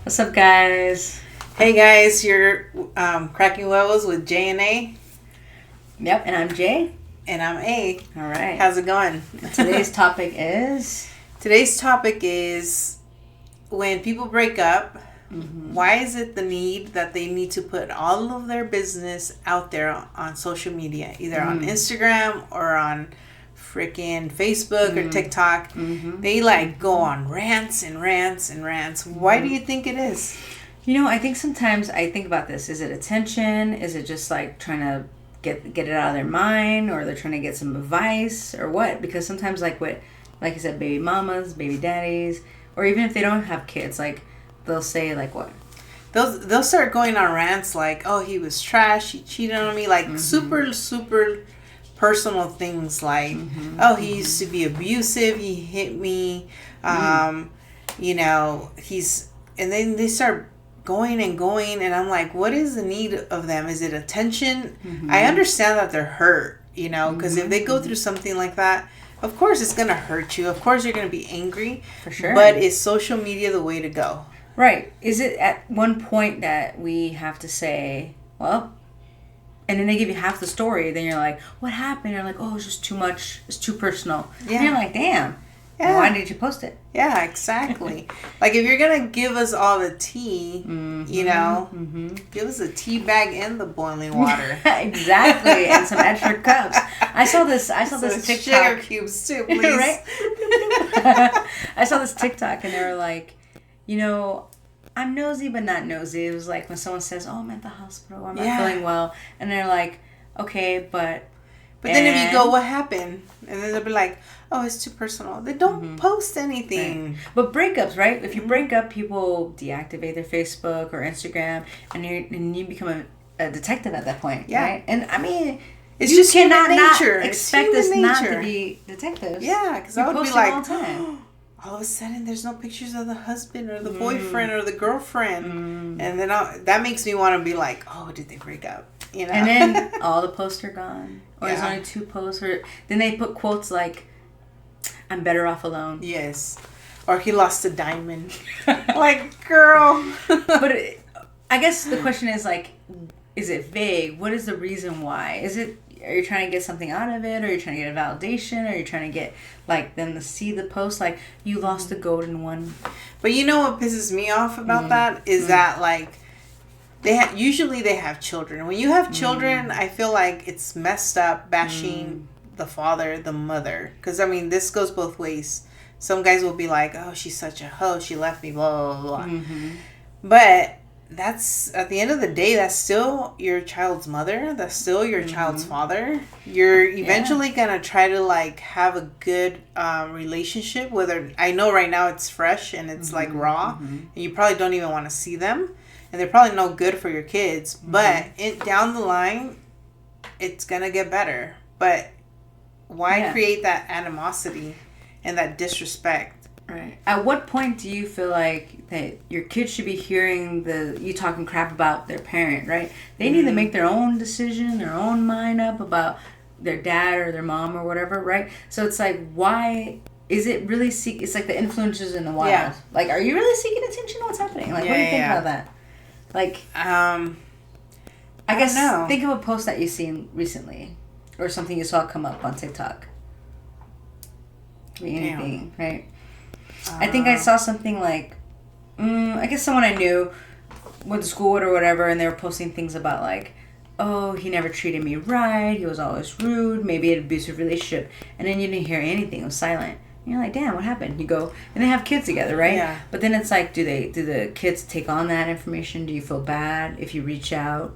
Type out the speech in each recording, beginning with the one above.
What's up, guys? Hey guys, you're cracking levels with J and A, Yep, and I'm Jay. and I'm A. All right. How's it going? Today's topic is Today's topic is when people break up. Why is it the need that they need to put all of their business out there on social media, either on Instagram or on freaking Facebook or TikTok? They like go on rants and rants and rants. Why do you think it is? I think sometimes I think about this. Is it attention? Is it just like trying to get it out of their mind, or they're trying to get some advice, or what? Because sometimes, like you said, baby mamas, baby daddies, or even if they don't have kids, like they'll say like what? They'll start going on rants like, "Oh, he was trash. He cheated on me." Like super personal things like, "Oh, he used to be abusive. He hit me." He's and then they start going and going, and I'm like, what is the need of them? Is it attention? I understand that they're hurt, because if they go through something like that, of course it's gonna hurt you. Of course you're gonna be angry. For sure. But is social media the way to go? Right. Is it at one point that we have to say, well, and then they give you half the story, then you're like, what happened? You're like, oh, it's just too much. It's too personal. Yeah. And you're like, damn. Yeah. Why did you post it? Yeah, exactly. Like, if you're gonna give us all the tea, give us a tea bag and the boiling water. Exactly. And some extra cups. I saw this TikTok. Sugar cubes too, please. Right? I saw this TikTok, and they were like, I'm nosy but not nosy. It was like when someone says, oh, I'm at the hospital, or I'm not feeling well. And they're like, okay, But then if you go, what happened? And then they'll be like, oh, it's too personal. They don't post anything. Right. But breakups, right? If you break up, people deactivate their Facebook or Instagram, and you become a detective at that point, right? And I mean, it's you just cannot human nature. not expect us not to be detectives. Yeah, because I would be like, all the time. All of a sudden, there's no pictures of the husband or the boyfriend or the girlfriend. And then that makes me want to be like, oh, did they break up? And then all the posts are gone. Or there's only 2 posts. Or then they put quotes like, I'm better off alone. Yes. Or he lost a diamond. Like, girl. But I guess the question is like, is it vague? What is the reason why? Are you trying to get something out of it? Or are you trying to get a validation? Or are you trying to get like them to see the post like you lost the golden one? But you know what pisses me off about that is that like usually they have children. When you have children, I feel like it's messed up bashing the father, the mother, because I mean this goes both ways. Some guys will be like, oh, she's such a hoe, she left me, blah blah blah. But that's, at the end of the day, that's still your child's mother. That's still your child's father. You're eventually gonna try to like have a good relationship. Whether, I know right now it's fresh and it's like raw, and you probably don't even want to see them, and they're probably no good for your kids. But down the line, it's gonna get better. But why create that animosity and that disrespect? Right. At what point do you feel like that your kids should be hearing you talking crap about their parent, right? They need to make their own decision, their own mind up about their dad or their mom or whatever, right? So it's like, why is it really it's like the influencers in the wild. Yeah. Like, are you really seeking attention? What's happening? Like, what do you think about that? Like, I guess think of a post that you've seen recently or something you saw come up on TikTok. Could be anything, right? I think I saw something like, I guess someone I knew went to school with or whatever, and they were posting things about like, oh, he never treated me right, he was always rude, maybe an abusive relationship, and then you didn't hear anything, it was silent. And you're like, damn, what happened? You go, and they have kids together, right? Yeah. But then it's like, do the kids take on that information? Do you feel bad if you reach out?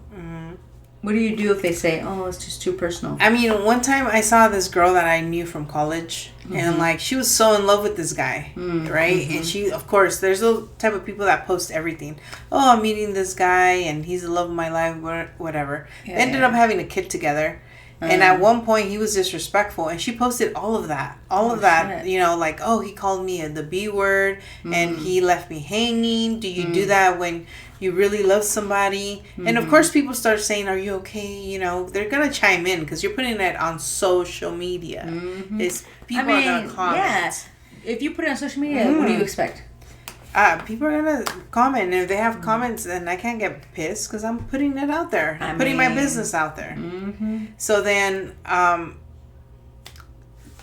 What do you do if they say, oh, it's just too personal? I mean, one time I saw this girl that I knew from college, and like she was so in love with this guy, right? And she, of course, there's those type of people that post everything. Oh, I'm meeting this guy, and he's the love of my life, whatever. They ended up having a kid together. And at one point, he was disrespectful, and she posted all of that. Shit. Like, oh, he called me the B word, and he left me hanging. Do you do that when you really love somebody? And of course, people start saying, are you okay? They're going to chime in, because you're putting it on social media. People are going to comment. Yeah. If you put it on social media, what do you expect? people are gonna comment, and if they have comments, then I can't get pissed because I'm putting it out there. I'm putting my business out there. Mm-hmm. So then,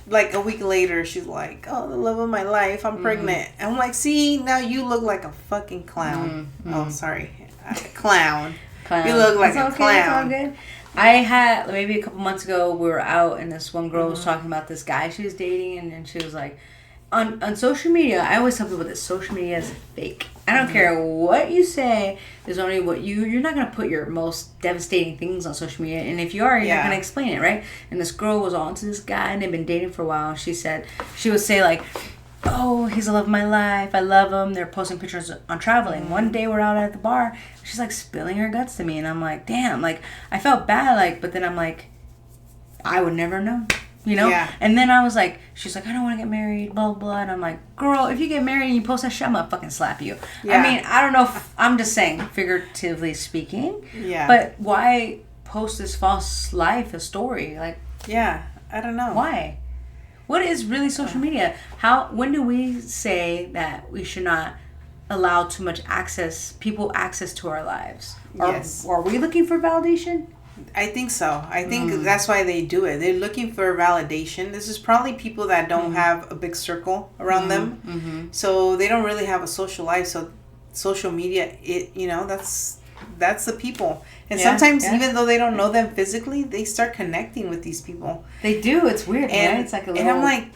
like a week later, she's like, "Oh, the love of my life, I'm pregnant." And I'm like, "See, now you look like a fucking clown." Mm-hmm. Oh, sorry, clown. You look like a clown. It's all good. I had maybe a couple months ago. We were out, and this one girl was talking about this guy she was dating, and then she was like, on social media, I always tell people that social media is fake. I don't care what you say. There's only what you're not going to put your most devastating things on social media. And if you are, you're not going to explain it, right? And this girl was on to this guy, and they've been dating for a while. She would say like, "Oh, he's the love of my life. I love him." They're posting pictures on traveling. One day we're out at the bar. She's like spilling her guts to me. And I'm like, damn, like I felt bad. Like, but then I'm like, I would never know. You know? Yeah. And then I was like, she's like, "I don't want to get married, blah, blah." And I'm like, girl, if you get married and you post that shit, I'm going to fucking slap you. Yeah. I mean, I don't know if, I'm just saying, figuratively speaking. Yeah. But why post this false life, a story? Like, yeah, I don't know. Why? What is really social media? When do we say that we should not allow too much people access to our lives? Yes. Are we looking for validation? I think so. I think that's why they do it. They're looking for validation. This is probably people that don't have a big circle around them. Mm-hmm. So they don't really have a social life. So social media, that's the people. And sometimes even though they don't know them physically, they start connecting with these people. They do. It's weird, right? It's like a little... And I'm like,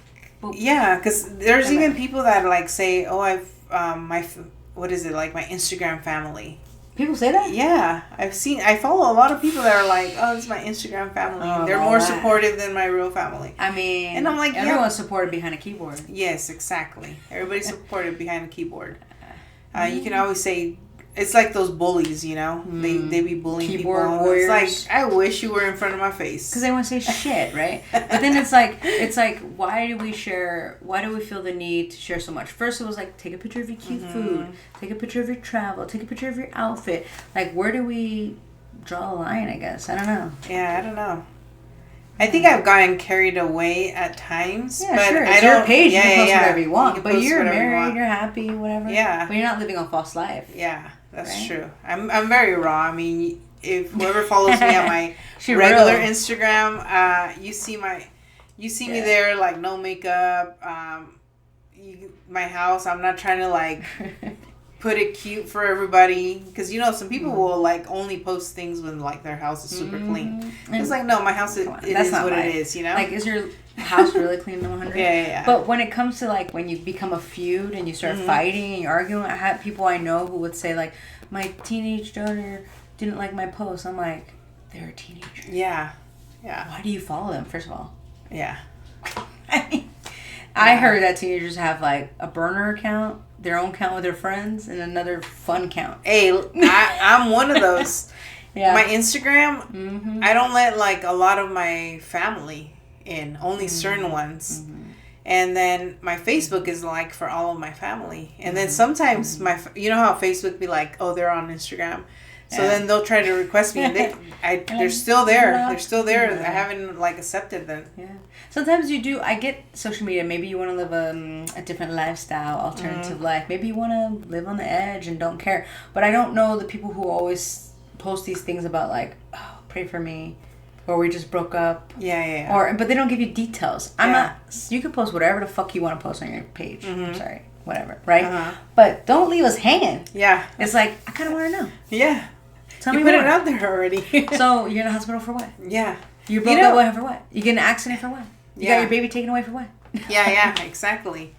yeah, because there's even people that like say, "Oh, I've, my Instagram family." People say that? Yeah. I follow a lot of people that are like, "Oh, this is my Instagram family." Oh, they're more supportive than my real family. I mean, and I'm like, everyone's supported behind a keyboard. Yes, exactly. Everybody's supported behind a keyboard. You can always say, it's like those bullies, They be bullying keyboard people. Warriors. It's like, I wish you were in front of my face. Because they want to say shit, right? But then it's like, why do we feel the need to share so much? First it was like, take a picture of your cute food, take a picture of your travel, take a picture of your outfit. Like, where do we draw a line, I guess? I don't know. Yeah, I don't know. I think I've gotten carried away at times. Yeah, but sure. It's your page. You can post whatever you want. But you're married, you're happy, whatever. Yeah. But you're not living a false life. Yeah. That's true. I'm very raw. I mean, if whoever follows me on my regular Instagram, you see me there, like no makeup. My house. I'm not trying to like put it cute for everybody, because some people will like only post things when like their house is super clean. It's like, no, my house is what it is. Like, is your house really clean to 100? Yeah. But when it comes to like when you become a feud and you start fighting and you're arguing, I have people I know who would say like, "My teenage daughter didn't like my post." I'm like, they're a teenager. Yeah. Why do you follow them, first of all? Yeah. I heard that teenagers have like a burner account, their own account with their friends, and another fun account. Hey, I'm one of those. Yeah. My Instagram, I don't let like a lot of my family in, only certain ones. And then my Facebook is like for all of my family. And then sometimes you know how Facebook be like, "Oh, they're on Instagram." So then they'll try to request me, and they're still there. They're still there. I haven't like accepted them. Yeah. Sometimes you do. I get social media. Maybe you want to live a different lifestyle, alternative life. Maybe you want to live on the edge and don't care. But I don't know the people who always post these things about like, "Oh, pray for me," or "We just broke up." Yeah. But they don't give you details. I'm not. You can post whatever the fuck you want to post on your page. I'm sorry, whatever, right? But don't leave us hanging. Yeah. It's like, I kind of want to know. Yeah. Tell me put it out there already. So you're in the hospital for what? Yeah. You broke up for what? You get in an accident for what? You got your baby taken away for what? Yeah, exactly.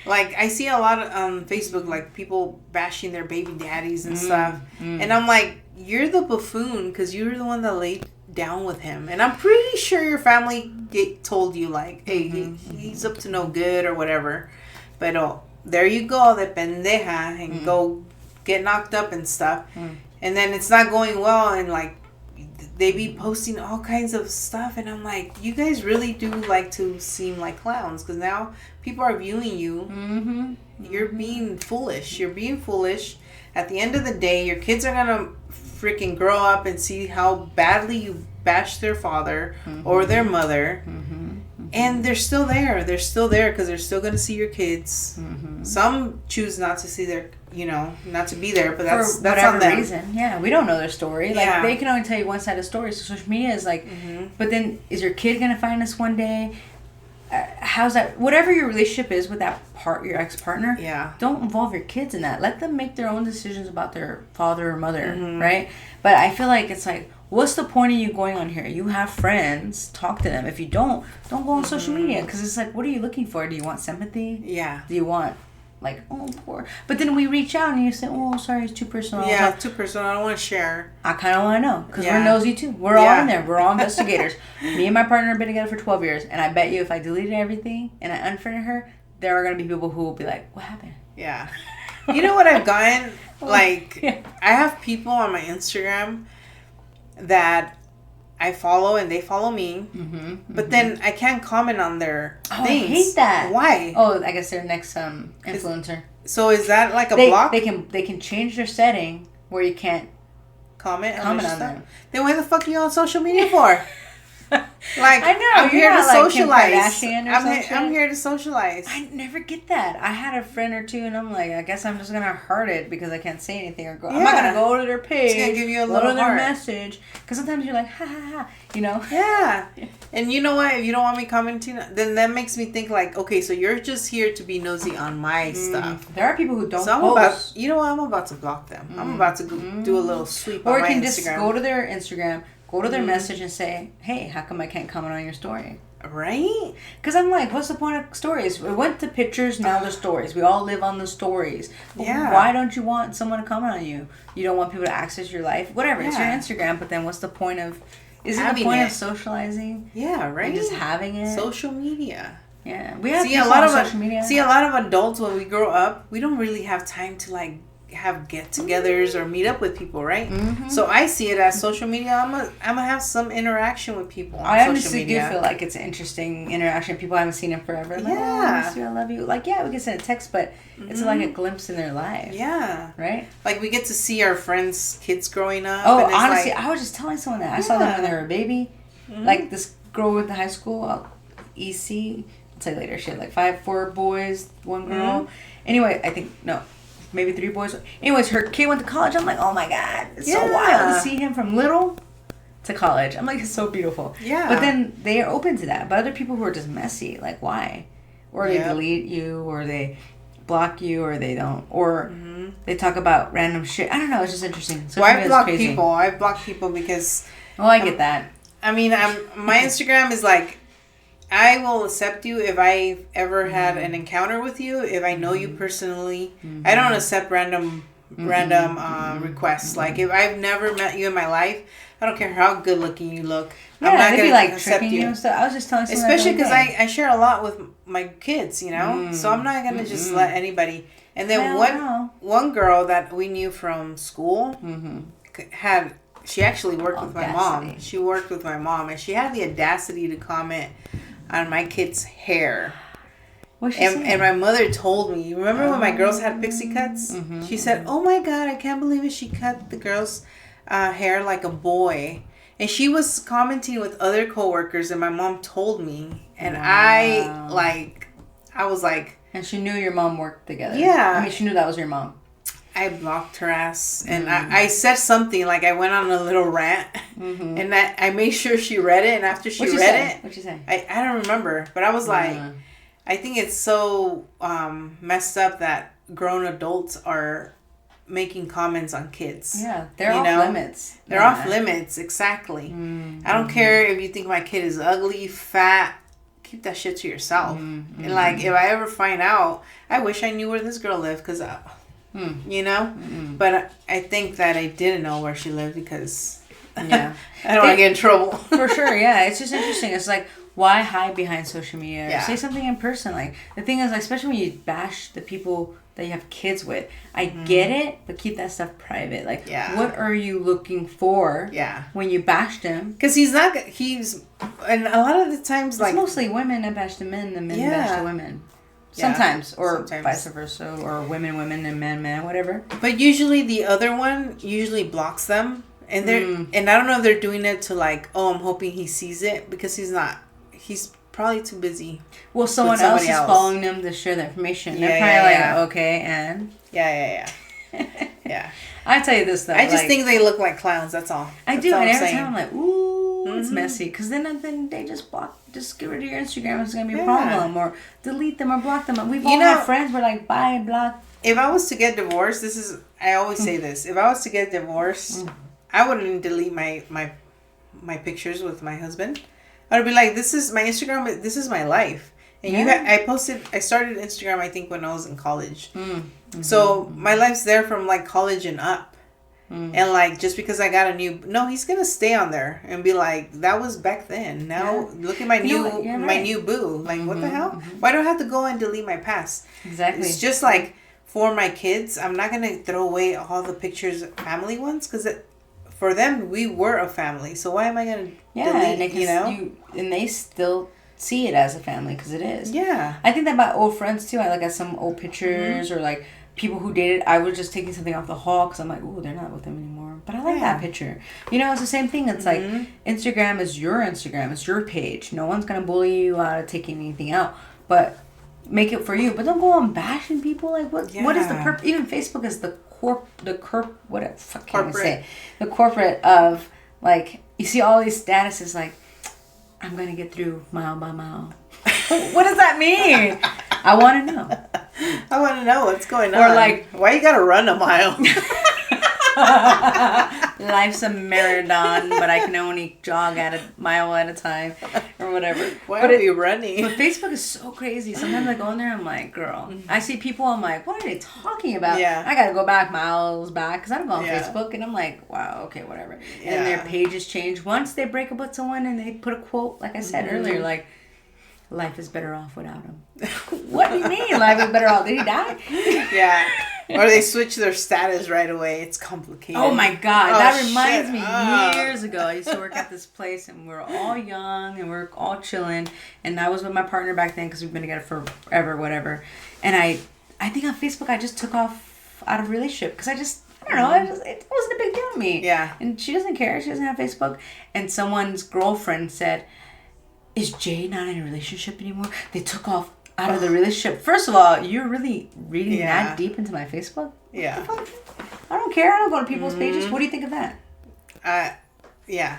Like, I see a lot on Facebook, like, people bashing their baby daddies and stuff. And I'm like, you're the buffoon because you're the one that laid down with him. And I'm pretty sure your family told you, like, hey, he's up to no good or whatever. But there you go, the pendeja, and go get knocked up and stuff. And then it's not going well, and, like, they be posting all kinds of stuff, and I'm like, you guys really do like to seem like clowns, because now people are viewing you. You're being foolish. At the end of the day, your kids are gonna freaking grow up and see how badly you bashed their father or their mother, And they're still there. They're still there because they're still going to see your kids. Some choose not to see their, not to be there, but that's on them. Reason. Yeah, we don't know their story. Like, they can only tell you one side of the story. So social media is like, but then is your kid going to find us one day? How's that? Whatever your relationship is with that your ex-partner, don't involve your kids in that. Let them make their own decisions about their father or mother, right? But I feel like it's like, what's the point of you going on here? You have friends, talk to them. If you don't go on social media, because it's like, what are you looking for? Do you want sympathy? Yeah. Do you want like, oh, poor? But then we reach out and you say, oh, sorry, it's too personal. Yeah, too personal. I don't want to share. I kind of want to know because we're nosy too. We're all in there. We're all investigators. Me and my partner have been together for 12 years, and I bet you if I deleted everything and I unfriended her, there are going to be people who will be like, what happened? Yeah. You know what I've gotten? Like, I have people on my Instagram that I follow and they follow me, but then I can't comment on their things. I hate that. Why? Oh, I guess they're next influencer. So is that like a block? They can change their setting where you can't comment on them. Then why the fuck are you on social media for? Like, I know, I'm here to socialize. I'm here to socialize. I never get that. I had a friend or two, and I'm like, I guess I'm just gonna heart it because I can't say anything or go. I'm not gonna go to their page. It's gonna give you a little heart. Their message because sometimes you're like, ha ha ha, Yeah, and you know what? If you don't want me commenting, then that makes me think like, okay, so you're just here to be nosy on my stuff. There are people who don't. So I'm about to block them. I'm about to do a little sweep on my Instagram. Or you can just go to their Instagram. Go to their message and say, hey, how come I can't comment on your story? Right? Because I'm like, what's the point of stories? We went to pictures, now the stories. We all live on the stories. Yeah. Why don't you want someone to comment on you? You don't want people to access your life? Whatever. It's your Instagram, but then what's the point of... Isn't the point of socializing? Yeah, right? And just having it? Social media. Yeah. We have social media. See, a lot of adults, when we grow up, we don't really have time to, like, have get-togethers or meet up with people, right? So I see it as social media. I'm gonna have some interaction with people on social media. I honestly do feel like it's an interesting interaction. People I haven't seen in forever. Like, oh, I miss you, I love you. Like, yeah, we can send a text, but it's like a glimpse in their life. Yeah. Right? Like, we get to see our friends' kids growing up. Oh, and honestly, I was just telling someone that. I saw them when they were a baby. Like, this girl with the high school, EC, I'll tell you later, she had like 4 boys, 1 girl. Anyway, I think, no. Maybe 3 boys. Anyways, her kid went to college. I'm like, oh my God. It's so wild to see him from little to college. I'm like, it's so beautiful. Yeah. But then they are open to that. But other people who are just messy, like, why? Or they delete you, or they block you, or they don't. Or they talk about random shit. I don't know. It's just interesting. So I block people. I block people because... Oh, I get that. I mean, my Instagram is like... I will accept you if I've ever had an encounter with you, if I know you personally. I don't accept random requests. Like, if I've never met you in my life, I don't care how good looking you look. Yeah, I'm not going to like accept you. And stuff. I was just telling someone especially because I share a lot with my kids, so I'm not going to just let anybody. And then one girl that we knew from school she actually worked with my mom. She worked with my mom, and she had the audacity to comment on my kid's hair. And my mother told me, remember when my girls had pixie cuts? She said, oh my God, I can't believe it. She cut the girl's hair like a boy. And she was commenting with other coworkers, and my mom told me. And I was like... And she knew your mom worked together. Yeah. I mean, she knew that was your mom. I blocked her ass, and I said something, like I went on a little rant, and I made sure she read it, and after she read it... What'd you say? I don't remember, but I was like, I think it's so messed up that grown adults are making comments on kids. Yeah, they're off limits. They're off limits, exactly. I don't care if you think my kid is ugly, fat, keep that shit to yourself. And like, if I ever find out, I wish I knew where this girl lived, because... But I think that I didn't know where she lived because I don't want to get in trouble. For sure, yeah. It's just interesting. It's like, why hide behind social media? Yeah. Say something in person. Like, the thing is, like, especially when you bash the people that you have kids with, I get it, but keep that stuff private. Like, what are you looking for when you bashed him? Because and a lot of the times, like... It's mostly women that bash the men, the men bash the women. Sometimes, or vice versa, or women and men, whatever. But usually the other one blocks them, and and I don't know if they're doing it to like, oh, I'm hoping he sees it, because he's not. He's probably too busy. Well, someone else is following them to share the information. They're probably okay, and... Yeah. I tell you this, though. I just think they look like clowns, that's all. I do, and every time I'm like, ooh, it's messy. Because then they just get rid of your Instagram, it's going to be a problem. Or delete them or block them. We've all had friends who are like, bye, block. If I was to get divorced, I always say this. If I was to get divorced, I wouldn't delete my pictures with my husband. I would be like, this is my Instagram, this is my life. And I started Instagram, I think, when I was in college. So my life's there from like college and up. And like, just because I got he's going to stay on there and be like, that was back then. Now look at my new boo. Like, what the hell? Why do I have to go and delete my past? Exactly. It's just like, for my kids, I'm not going to throw away all the pictures, family ones, because for them, we were a family. So why am I going to delete, and they still see it as a family, because it is. Yeah. I think that about old friends, too. I look at some old pictures or, like, people who dated. I was just taking something off the haul because I'm like, ooh, they're not with them anymore. But I like that picture. It's the same thing. It's like, Instagram is your Instagram. It's your page. No one's going to bully you out of taking anything out. But make it for you. But don't go on bashing people. Like, what is the purpose? Even Facebook is the corporate of, like, you see all these statuses like, I'm going to get through mile by mile. What does that mean? I want to know. I want to know what's going on. Or like, why you got to run a mile? Life's a marathon, but I can only jog at a mile at a time, or whatever. Why are you running? But Facebook is so crazy. Sometimes I go in there, I'm like, girl. I see people, I'm like, what are they talking about? Yeah. I got to go miles back, because I don't go on Facebook, and I'm like, wow, okay, whatever. Yeah. And their pages change. Once they break up with someone and they put a quote, like I said earlier, like, life is better off without him. What do you mean life is better off? Did he die? Yeah. Or they switch their status right away. It's complicated. Oh my God. That reminds me, years ago, I used to work at this place, and we were all young and we were all chilling. And I was with my partner back then, because we've been together forever, whatever. And I think on Facebook, I just took off out of relationship, because I don't know, it wasn't a big deal to me. Yeah. And she doesn't care. She doesn't have Facebook. And someone's girlfriend said, is Jay not in a relationship anymore? They took off out of the relationship. First of all, you're really reading that deep into my Facebook? Yeah. I don't care. I don't go to people's pages. What do you think of that? Yeah.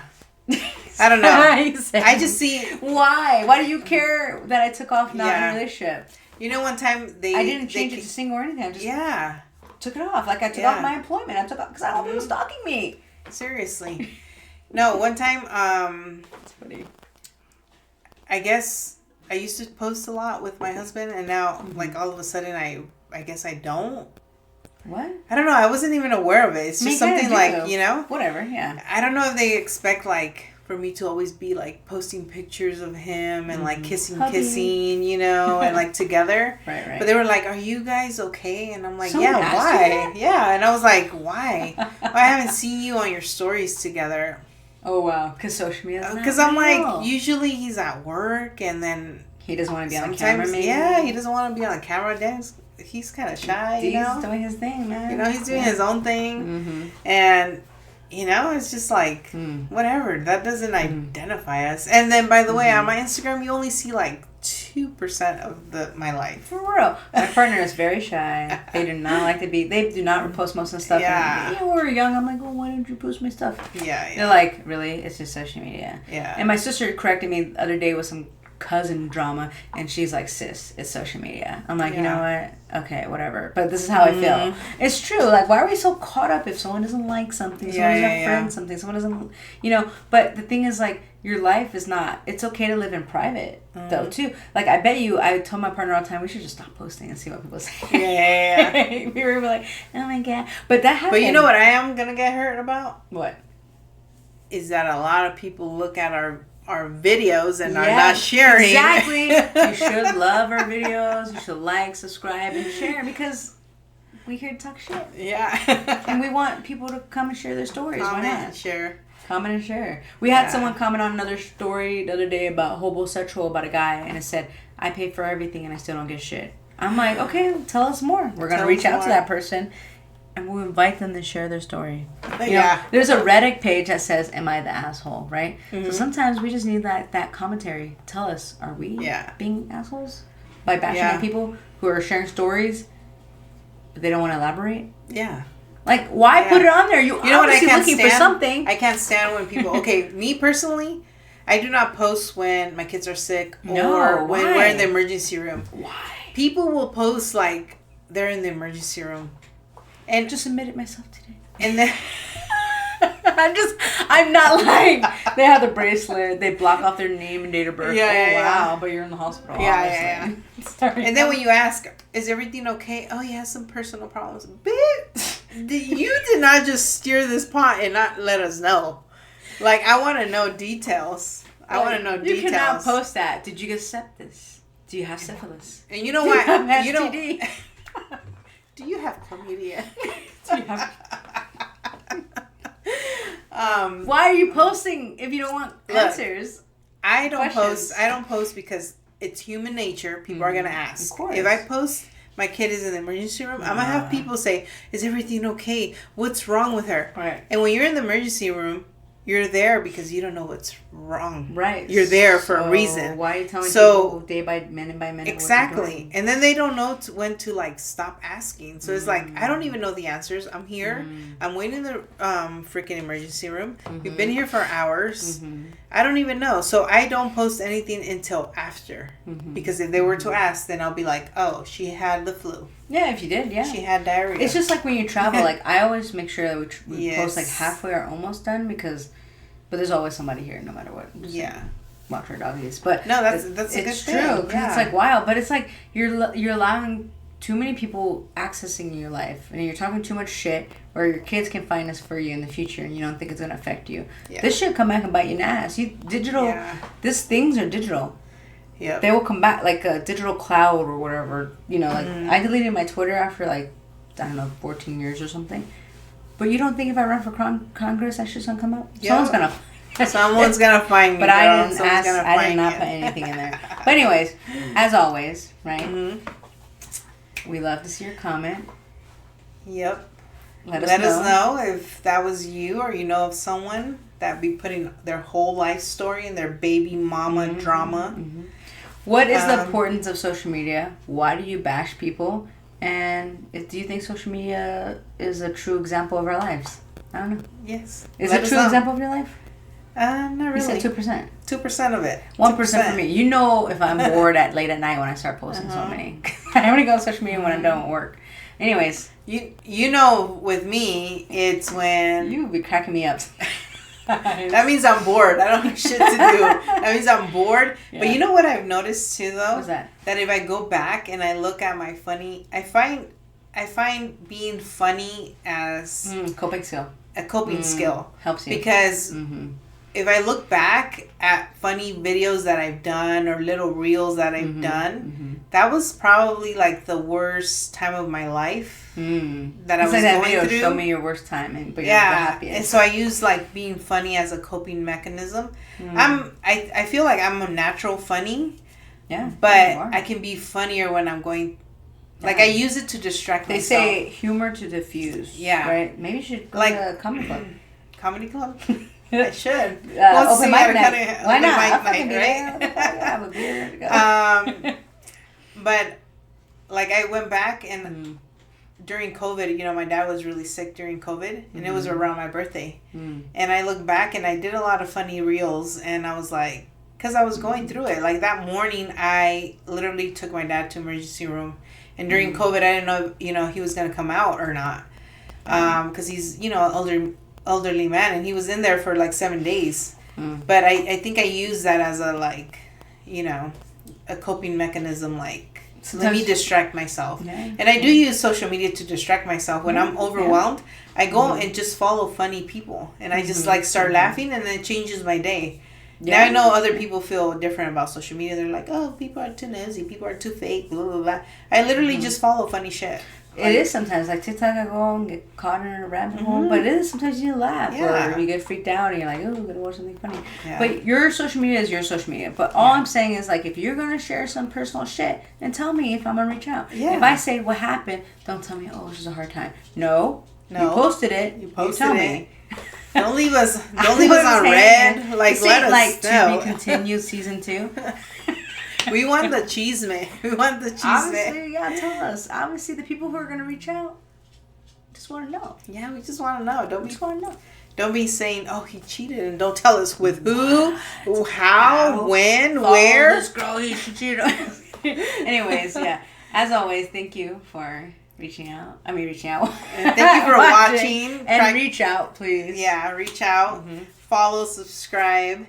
I don't know. I just see... Why? Why do you care that I took off not in a relationship? One time I didn't change it to single or anything. I just took it off. Like, I took off my employment. I took off because I don't know who was stalking me. Seriously. No, one time... That's funny. I guess I used to post a lot with my husband, and now, like, all of a sudden, I guess I don't. What? I don't know. I wasn't even aware of it. It's just something like, Whatever, yeah. I don't know if they expect, like, for me to always be, like, posting pictures of him and, like, kissing, and, like, together. Right. But they were like, are you guys okay? And I'm like, Someone why? Yeah, and I was like, why? I haven't seen you on your stories together. Oh, wow. Because social media. Because I'm like, usually he's at work, and then he doesn't want to be on camera, maybe. Yeah, he doesn't want to be on camera. He's kind of shy, He's doing his thing, man. He's doing his own thing. And, it's just like, whatever. That doesn't identify us. And then, by the way, on my Instagram, you only see, like, 2% of my life. For real. My partner is very shy. They do not like to be... They do not repost most of the stuff. Yeah. And, when we were young, I'm like, why didn't you post my stuff? Yeah. They're like, really? It's just social media. Yeah. And my sister corrected me the other day with some cousin drama, and she's like, sis, it's social media. I'm like, you know what? Okay, whatever. But this is how I feel. It's true. Like, why are we so caught up if someone doesn't like something, someone doesn't friend something, someone doesn't, but the thing is, like, your life is not, it's okay to live in private, though, too. Like, I bet you, I told my partner all the time, we should just stop posting and see what people say. Yeah. We were like, oh my God. But that happened. But you know what I am going to get hurt about? What? Is that a lot of people look at our videos and are not sharing. Exactly. You should love our videos. You should like, subscribe, and share, because we here to talk shit. Yeah. And we want people to come and share their stories. Comment Why not? and share. Comment and share. We had someone comment on another story the other day about homosexual, about a guy, and it said, I pay for everything and I still don't get shit. I'm like, okay, tell us more. We're going to reach out to that person. and we'll invite them to share their story. You know, there's a Reddit page that says, "Am I the asshole?" Right? Mm-hmm. So sometimes we just need that commentary. Tell us, are we being assholes by bashing at people who are sharing stories, but they don't want to elaborate? Yeah. Like, why put it on there? You know what? I can't looking stand? For something. I can't stand when people. Okay, me personally, I do not post when my kids are sick or when we're in the emergency room. Why? People will post like they're in the emergency room. And just admitted myself today. And then I'm not lying. They have the bracelet. They block off their name and date of birth. Wow, but you're in the hospital. Yeah. Sorry. And then when you ask, is everything okay? Oh, he has some personal problems. Bitch, you did not just steer this pot and not let us know. Like, I want to know details. I want to know details. You cannot post that. Did you accept this? Do you have syphilis? And you know what? You know. Do you have chlamydia? Do you have... why are you posting if you don't want answers? I don't post because it's human nature. People are gonna ask. Of course. If I post my kid is in the emergency room, I'm gonna have people say, "Is everything okay? What's wrong with her?" Right. And when you're in the emergency room, you're there because you don't know what's wrong. Right. You're there for a reason. Why are you telling people day by minute? Exactly. And then they don't know when to like stop asking. So it's like, I don't even know the answers. I'm here. I'm waiting in the freaking emergency room. We've been here for hours. I don't even know. So I don't post anything until after. Because if they were to ask, then I'll be like, oh, she had the flu. Yeah, if you did, She had diarrhea. It's just like when you travel. Like, I always make sure that we post like halfway or almost done because... But there's always somebody here, no matter what. Watch our doggies. But no, that's a good thing. It's true. It's like wild, but it's like you're allowing too many people accessing your life, and you're talking too much shit, or your kids can find this for you in the future, and you don't think it's gonna affect you. Yeah. This shit come back and bite you in the ass. These things are digital. Yeah. They will come back like a digital cloud or whatever. You know, like I deleted my Twitter after like I don't know 14 years or something. But you don't think if I run for Congress, that shit's gonna come up? Yeah. Someone's gonna find me. But I didn't ask. I did not put anything in there. But anyways, as always, right? We love to see your comment. Yep. Let us know if that was you or you know of someone that be putting their whole life story in their baby mama drama. What is the importance of social media? Why do you bash people? And do you think social media is a true example of our lives? I don't know. Yes. Is it a true example of your life? Not really. You said 2%. 2% of it. 1% for me. You know if I'm bored late at night when I start posting so many. I only go on social media when I don't work. Anyways. You know with me, it's when... You be cracking me up. That means I'm bored. I don't have shit to do. That means I'm bored. Yeah. But you know what I've noticed too, though? What's that? That if I go back and I look at my funny, I find being funny as coping skill. A coping skill helps you because if I look back at funny videos that I've done or little reels that I've done, that was probably like the worst time of my life that I was going through. Show me your worst time, but you're the happiest. And so I use like being funny as a coping mechanism. I feel like I'm a natural funny. Yeah, but I can be funnier when I'm going. Like I use it to distract myself. They say humor to diffuse. Yeah, right. Maybe you should go to a comedy club. Comedy club. I should. Open mic night. Why not? Open mic night, right? Have a beer. But like I went back and during COVID, you know, my dad was really sick during COVID, and it was around my birthday. And I look back and I did a lot of funny reels, and I was like, because I was going through it. Like that morning, I literally took my dad to emergency room. And during COVID, I didn't know, you know, he was going to come out or not. Because he's, you know, an elderly man. And he was in there for like 7 days. But I think I used that as a, like, you know, a coping mechanism. Like, let me distract myself. Yeah. And I do use social media to distract myself. When I'm overwhelmed, I go and just follow funny people. And I just, like, start laughing. And then it changes my day. Yeah. Now I know other people feel different about social media. They're like, oh, people are too nosy. People are too fake. Blah, blah, blah. I literally just follow funny shit. It is sometimes. Like TikTok, I go and get caught in a rabbit hole. But it is sometimes you laugh. Or you get freaked out and you're like, oh, I'm going to watch something funny. Yeah. But your social media is your social media. But all I'm saying is, like, if you're going to share some personal shit, then tell me if I'm going to reach out. Yeah. If I say what happened, don't tell me, oh, this is a hard time. No. You posted it. You tell me. Don't leave us on red. Like, let us know. To be continued season 2. We want the cheese man. We want the cheese Obviously, you gotta tell us. Obviously, the people who are gonna reach out just want to know. Yeah, we just want to know. Don't be saying, "Oh, he cheated," and don't tell us with who, how, when, where. This girl, he cheated. Anyways, yeah. As always, thank you for reaching out. And thank you for watching. And reach out, please. Yeah, reach out. Follow, subscribe.